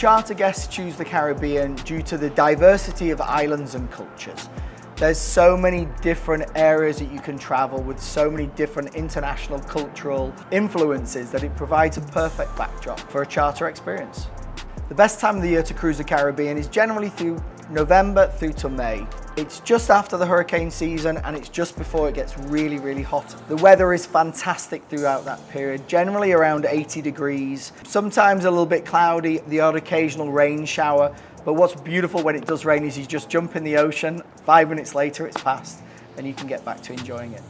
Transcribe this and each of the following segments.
Charter guests choose the Caribbean due to the diversity of islands and cultures. There's so many different areas that you can travel with so many different international cultural influences that it provides a perfect backdrop for a charter experience. The best time of the year to cruise the Caribbean is generally through November through to May. It's just after the hurricane season and it's just before it gets really, really hot. The weather is fantastic throughout that period, generally around 80 degrees, sometimes a little bit cloudy, the odd occasional rain shower. But what's beautiful when it does rain is you just jump in the ocean, 5 minutes later it's past, and you can get back to enjoying it.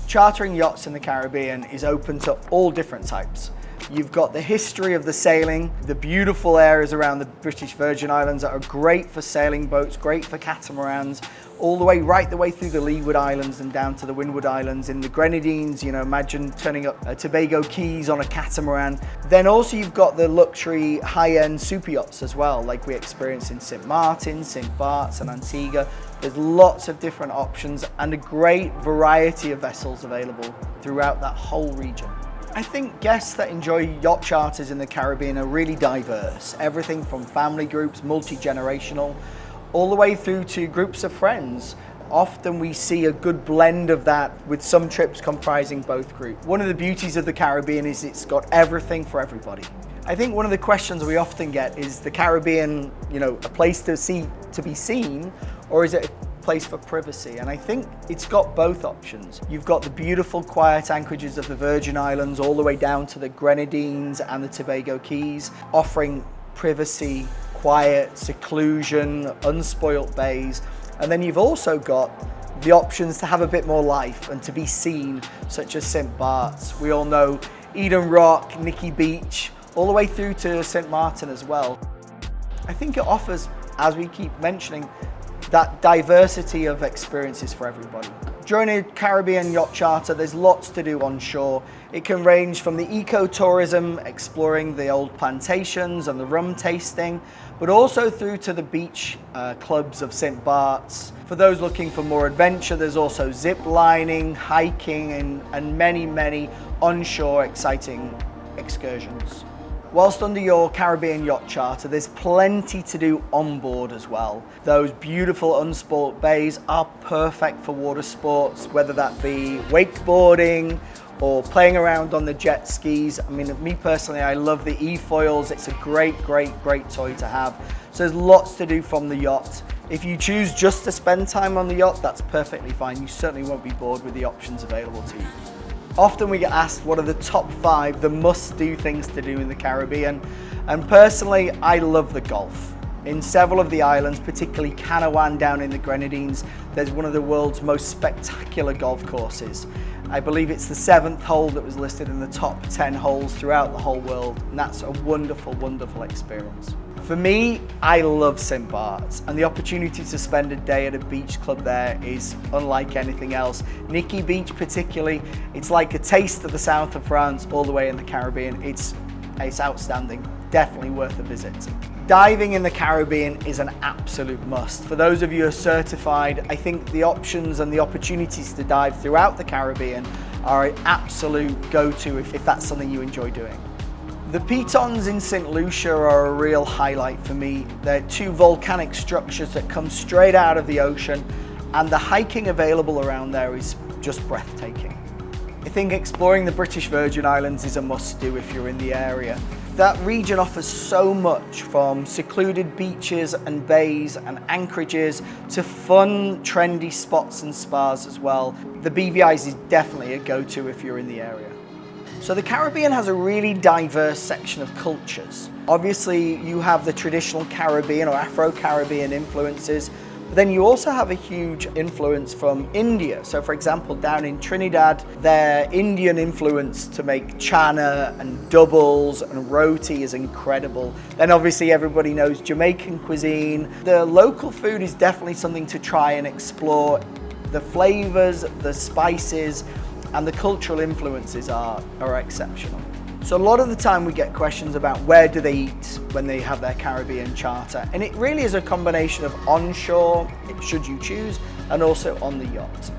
Chartering yachts in the Caribbean is open to all different types. You've got the history of the sailing, the beautiful areas around the British Virgin Islands that are great for sailing boats, great for catamarans, all the way right the way through the Leeward Islands and down to the Windward Islands. In the Grenadines, you know, imagine turning up Tobago Keys on a catamaran. Then also you've got the luxury high-end super yachts as well, like we experience in St. Martin, St. Bart's and Antigua. There's lots of different options and a great variety of vessels available throughout that whole region. I think guests that enjoy yacht charters in the Caribbean are really diverse. Everything from family groups, multi-generational, all the way through to groups of friends. Often we see a good blend of that with some trips comprising both groups. One of the beauties of the Caribbean is it's got everything for everybody. I think one of the questions we often get is the Caribbean, you know, a place to be seen, or is it a place for privacy? And I think it's got both options. You've got the beautiful quiet anchorages of the Virgin Islands all the way down to the Grenadines and the Tobago Keys, offering privacy, quiet, seclusion, unspoiled bays. And then you've also got the options to have a bit more life and to be seen, such as St. Bart's. We all know Eden Rock, Nikki Beach, all the way through to St. Martin as well. I think it offers, as we keep mentioning, that diversity of experiences for everybody. During a Caribbean yacht charter, there's lots to do on shore. It can range from the eco-tourism, exploring the old plantations and the rum tasting, but also through to the beach clubs of St. Bart's. For those looking for more adventure, there's also zip lining, hiking, and many, many onshore exciting excursions. Whilst under your Caribbean yacht charter, there's plenty to do on board as well. Those beautiful unspoiled bays are perfect for water sports, whether that be wakeboarding or playing around on the jet skis. I mean, me personally, I love the e-foils. It's a great, great, great toy to have. So there's lots to do from the yacht. If you choose just to spend time on the yacht, that's perfectly fine. You certainly won't be bored with the options available to you. Often we get asked what are the top 5, the must-do things to do in the Caribbean. And personally, I love the golf. In several of the islands, particularly Canawan down in the Grenadines, there's one of the world's most spectacular golf courses. I believe it's the 7th hole that was listed in the top 10 holes throughout the whole world. And that's a wonderful, wonderful experience. For me, I love St. Bart's, and the opportunity to spend a day at a beach club there is unlike anything else. Nikki Beach particularly, it's like a taste of the south of France all the way in the Caribbean. It's outstanding, definitely worth a visit. Diving in the Caribbean is an absolute must. For those of you who are certified, I think the options and the opportunities to dive throughout the Caribbean are an absolute go-to if that's something you enjoy doing. The pitons in St. Lucia are a real highlight for me. They're 2 volcanic structures that come straight out of the ocean, and the hiking available around there is just breathtaking. I think exploring the British Virgin Islands is a must-do if you're in the area. That region offers so much, from secluded beaches and bays and anchorages to fun, trendy spots and spas as well. The BVIs is definitely a go-to if you're in the area. So the Caribbean has a really diverse section of cultures. Obviously, you have the traditional Caribbean or Afro-Caribbean influences, but then you also have a huge influence from India. So for example, down in Trinidad, their Indian influence to make chana and doubles and roti is incredible. Then obviously everybody knows Jamaican cuisine. The local food is definitely something to try and explore. The flavors, the spices, and the cultural influences are exceptional. So a lot of the time we get questions about where do they eat when they have their Caribbean charter, and it really is a combination of onshore, should you choose, and also on the yacht.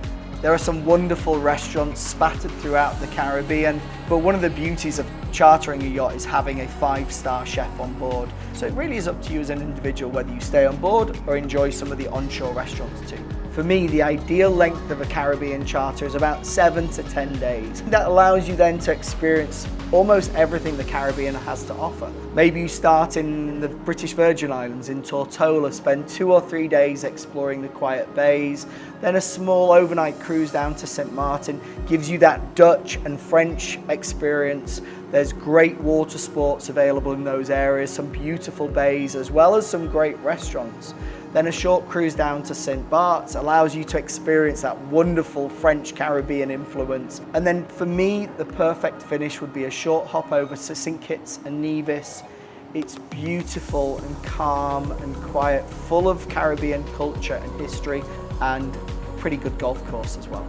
There are some wonderful restaurants spattered throughout the Caribbean, but one of the beauties of chartering a yacht is having a 5-star chef on board. So it really is up to you as an individual whether you stay on board or enjoy some of the onshore restaurants too. For me, the ideal length of a Caribbean charter is about 7 to 10 days. That allows you then to experience almost everything the Caribbean has to offer. Maybe you start in the British Virgin Islands in Tortola, spend 2 or 3 days exploring the quiet bays, then a small overnight cruise down to St. Martin gives you that Dutch and French experience. There's great water sports available in those areas, some beautiful bays, as well as some great restaurants. Then a short cruise down to St. Bart's allows you to experience that wonderful French Caribbean influence. And then for me, the perfect finish would be a short hop over to St. Kitts and Nevis. It's beautiful and calm and quiet, full of Caribbean culture and history, and pretty good golf course as well.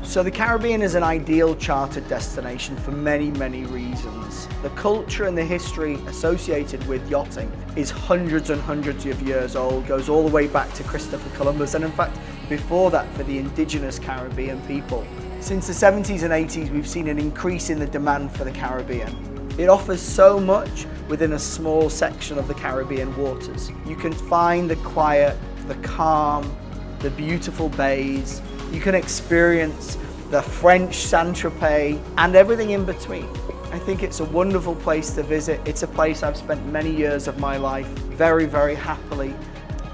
So the Caribbean is an ideal chartered destination for many, many reasons. The culture and the history associated with yachting is hundreds and hundreds of years old, goes all the way back to Christopher Columbus, and in fact, before that for the indigenous Caribbean people. Since the 70s and 80s, we've seen an increase in the demand for the Caribbean. It offers so much within a small section of the Caribbean waters. You can find the quiet, the calm, the beautiful bays. You can experience the French Saint-Tropez and everything in between. I think it's a wonderful place to visit. It's a place I've spent many years of my life very, very happily,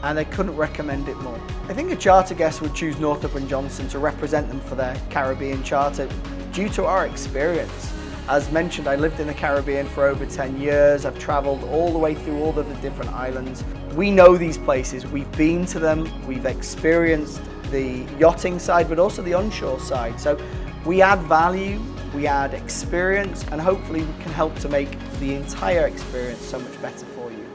and I couldn't recommend it more. I think a charter guest would choose Northrop & Johnson to represent them for their Caribbean charter due to our experience. As mentioned, I lived in the Caribbean for over 10 years. I've traveled all the way through all of the different islands. We know these places. We've been to them. We've experienced the yachting side, but also the onshore side. So we add value, we add experience, and hopefully we can help to make the entire experience so much better for you.